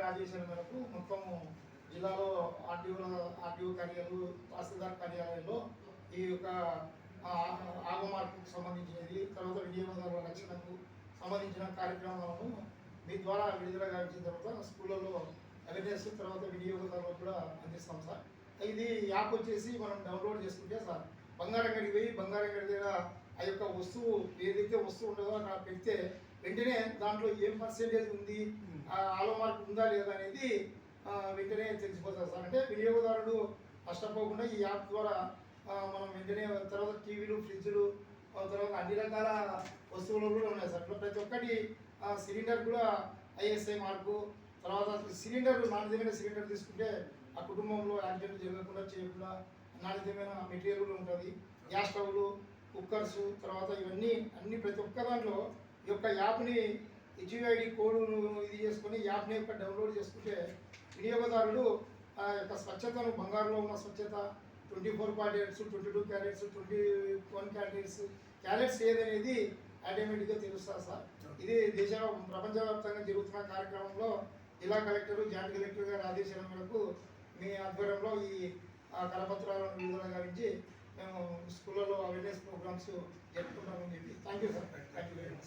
ఆదేశాల మేరకు మొత్తం జిల్లాలో ఆర్టీఓ కార్యాలయాలు, తహసీల్దార్ కార్యాలయంలో ఈ యొక్క ఆగమార్పుకు సంబంధించినది, తర్వాత వినియోగదారుల రక్షణకు సంబంధించిన కార్యక్రమాలను మీ ద్వారా విడుదల గావించిన తర్వాత స్కూళ్ళలో అవేర్నెస్, తర్వాత వినియోగదారులకు కూడా అందిస్తాం సార్. ఇది యాప్ వచ్చేసి మనం డౌన్లోడ్ చేసుకుంటే సార్ బంగారంగడికి పోయి బంగారంగడి దగ్గర ఆ యొక్క వస్తువు ఏదైతే వస్తువు ఉంటుందో అక్కడ పెడితే వెంటనే దాంట్లో ఏం పర్సెంటేజ్ ఉంది, ఆలో మార్క్ ఉందా లేదా అనేది వెంటనే తెలిసిపోతుంది సార్. అంటే వినియోగదారుడు నష్టపోకుండా ఈ యాప్ ద్వారా మనం వెంటనే తర్వాత టీవీలు, ఫ్రిడ్జ్లు, తర్వాత అన్ని రకాల వస్తువులు కూడా ఉన్నాయి సార్. ప్రతి ఒక్కటి సిలిండర్ కూడా ఐఎస్ఐ మార్కు, తర్వాత సిలిండర్ నాణ్యమైన సిలిండర్ తీసుకుంటే ఆ కుటుంబంలో యాక్సిడెంట్ జరగకుండా చేయకుండా నాణ్యమైన మెటీరియల్ కూడా ఉంటుంది. గ్యాస్ స్టవ్లు, కుక్కర్స్, తర్వాత ఇవన్నీ అన్ని ప్రతి ఒక్క దాంట్లో ఈ యొక్క యాప్ని హెచ్యుఐడి కోడ్ను ఇది చేసుకొని యాప్ని యొక్క డౌన్లోడ్ చేసుకుంటే వినియోగదారుడు ఆ యొక్క స్వచ్ఛతను, బంగారులో ఉన్న స్వచ్ఛత 24 క్యారెట్స్, 22 క్యారెట్స్, 21 క్యారెట్స్ ఏదనేది ఆటోమేటిక్గా తెలుస్తుంది సార్. ఇది ప్రపంచవ్యాప్తంగా జరుగుతున్న కార్యక్రమంలో జిల్లా కలెక్టర్, జాయింట్ కలెక్టర్ గారి ఆదేశాల మేరకు మీ ఆధ్వర్యంలో ఈ కరపత్రాలను విడుదల గావించి మేము స్కూళ్ళలో అవేర్నెస్ ప్రోగ్రామ్స్ జరుపుకుంటామని చెప్పి thank you sir. Thank you very much.